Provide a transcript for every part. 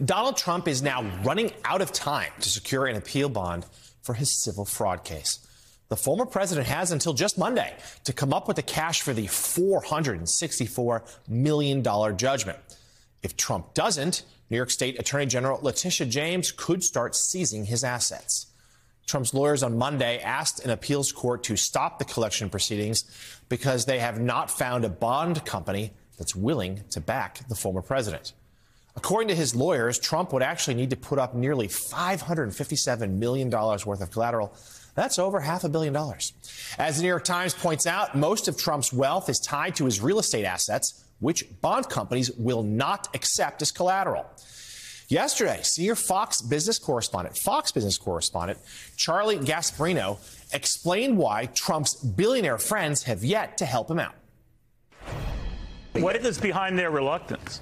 Donald Trump is now running out of time to secure an appeal bond for his civil fraud case. The former president has until just Monday to come up with the cash for the $464 million judgment. If Trump doesn't, New York State Attorney General Letitia James could start seizing his assets. Trump's lawyers on Monday asked an appeals court to stop the collection proceedings because they have not found a bond company that's willing to back the former president. According to his lawyers, Trump would actually need to put up nearly $557 million worth of collateral. That's over $500 million. As the New York Times points out, most of Trump's wealth is tied to his real estate assets, which bond companies will not accept as collateral. Yesterday, senior Fox Business correspondent Charlie Gasparino explained why Trump's billionaire friends have yet to help him out. What is behind their reluctance?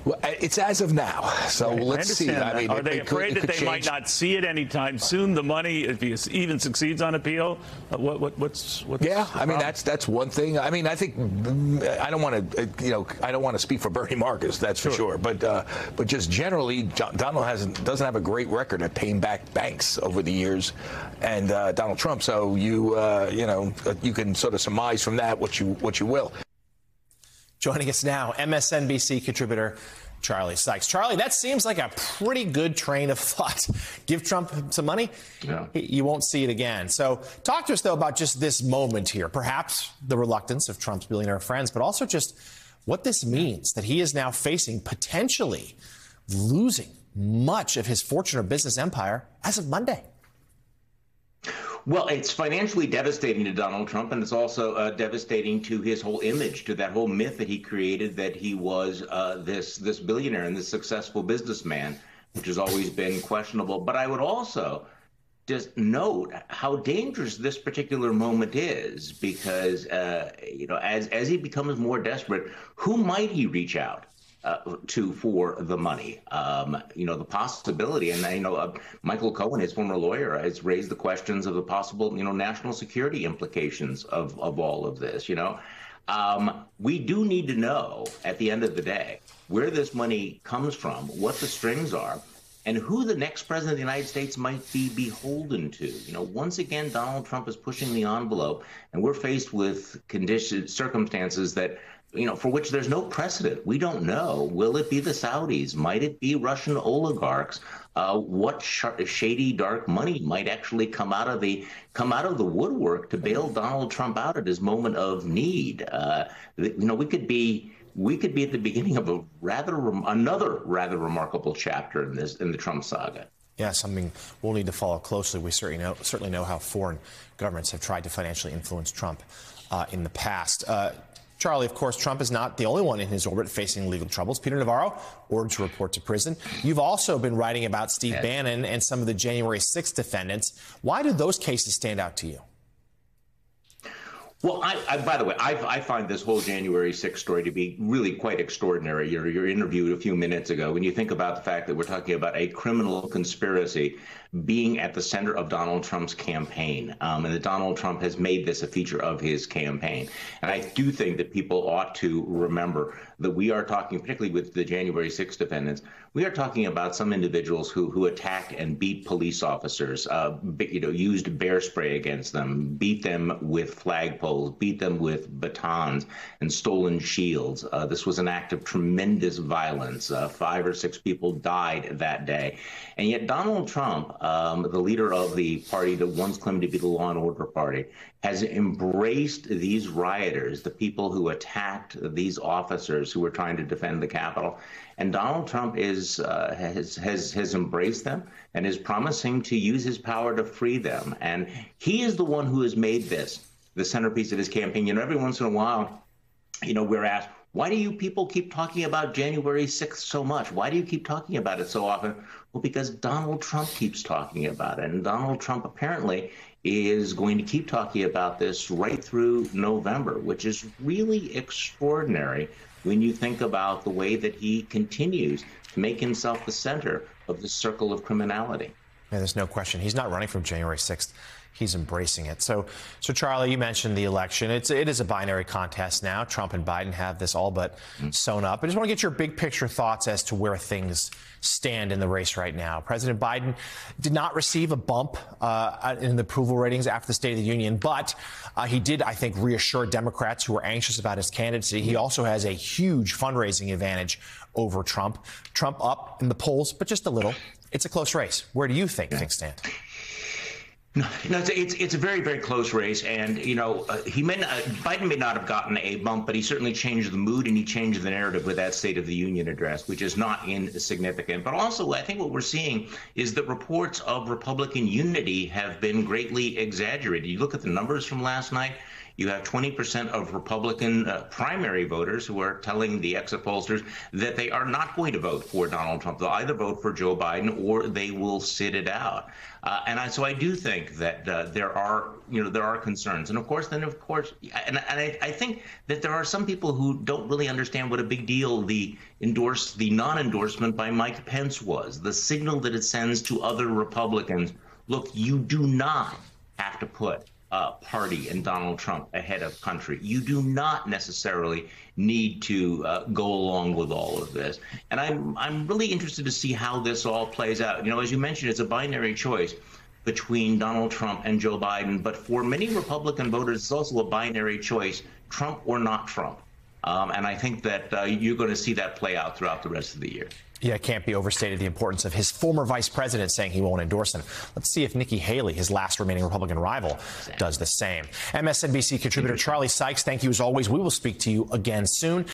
Well, it's as of now, so let's see. I mean, are they afraid that they might not see it anytime soon? The money, if he even succeeds on appeal, what's yeah? I mean, that's one thing. I mean, I think I don't want to, I don't want to speak for Bernie Marcus, that's for sure. But just generally, Donald doesn't have a great record at paying back banks over the years, and Donald Trump. So you can sort of surmise from that what you will. Joining us now, MSNBC contributor Charlie Sykes. Charlie, that seems like a pretty good train of thought. Give Trump some money, you won't see it again. So talk to us, though, about just this moment here, perhaps the reluctance of Trump's billionaire friends, but also just what this means, that he is now facing potentially losing much of his fortune or business empire as of Monday. Well, it's financially devastating to Donald Trump, and it's also devastating to his whole image, to that whole myth that he created that he was this billionaire and this successful businessman, which has always been questionable. But I would also just note how dangerous this particular moment is, because as he becomes more desperate, who might he reach out to for the money? The possibility, and Michael Cohen, his former lawyer, has raised the questions of the possible, national security implications of all of this. We do need to know at the end of the day where this money comes from, what the strings are, and who the next president of the United States might be beholden to. Once again, Donald Trump is pushing the envelope, and we're faced with circumstances that for which there's no precedent. We don't know. Will it be the Saudis? Might it be Russian oligarchs? What shady, dark money might actually come out of the woodwork to bail Donald Trump out at his moment of need? We could be at the beginning of another rather remarkable chapter in the Trump saga. Yeah, something we'll need to follow closely. We certainly know how foreign governments have tried to financially influence Trump in the past. Charlie, of course, Trump is not the only one in his orbit facing legal troubles. Peter Navarro ordered to report to prison. You've also been writing about Steve Bannon and some of the January 6th defendants. Why do those cases stand out to you? Well, by the way, I find this whole January 6th story to be really quite extraordinary. Your interview a few minutes ago, when you think about the fact that we're talking about a criminal conspiracy being at the center of Donald Trump's campaign, and that Donald Trump has made this a feature of his campaign. And I do think that people ought to remember that we are talking, particularly with the January 6th defendants, we are talking about some individuals who attacked and beat police officers, used bear spray against them, beat them with flagpoles, beat them with batons and stolen shields. This was an act of tremendous violence. 5 or 6 people died that day. And yet Donald Trump, the leader of the party that once claimed to be the Law and Order Party, has embraced these rioters, the people who attacked these officers who were trying to defend the Capitol. And Donald Trump has embraced them and is promising to use his power to free them. And he is the one who has made this the centerpiece of his campaign. Every once in a while, we're asked, why do you people keep talking about January 6th so much? Why do you keep talking about it so often? Well, because Donald Trump keeps talking about it. And Donald Trump apparently is going to keep talking about this right through November, which is really extraordinary when you think about the way that he continues to make himself the center of the circle of criminality. Yeah, there's no question. He's not running from January 6th. he's embracing it. So Charlie, you mentioned the election. It is a binary contest now. Trump and Biden have this all but sewn up. I just want to get your big picture thoughts as to where things stand in the race right now. President Biden did not receive a bump in the approval ratings after the State of the Union, but he did, I think, reassure Democrats who were anxious about his candidacy. He also has a huge fundraising advantage over Trump. Trump up in the polls, but just a little. It's a close race. Where do you think things stand? No, it's a very, very close race, and Biden may not have gotten a bump, but he certainly changed the mood and he changed the narrative with that State of the Union address, which is not insignificant. But also, I think what we're seeing is that reports of Republican unity have been greatly exaggerated. You look at the numbers from last night. You have 20% of Republican primary voters who are telling the exit pollsters that they are not going to vote for Donald Trump. They'll either vote for Joe Biden or they will sit it out. So I do think that there are concerns. And of course, I think that there are some people who don't really understand what a big deal the non-endorsement by Mike Pence was, the signal that it sends to other Republicans. Look, you do not have to put party and Donald Trump ahead of country. You do not necessarily need to go along with all of this. And I'm really interested to see how this all plays out. As you mentioned, it's a binary choice between Donald Trump and Joe Biden. But for many Republican voters, it's also a binary choice, Trump or not Trump. And I think that you're going to see that play out throughout the rest of the year. Yeah, it can't be overstated the importance of his former vice president saying he won't endorse him. Let's see if Nikki Haley, his last remaining Republican rival, does the same. MSNBC contributor Charlie Sykes, thank you as always. We will speak to you again soon.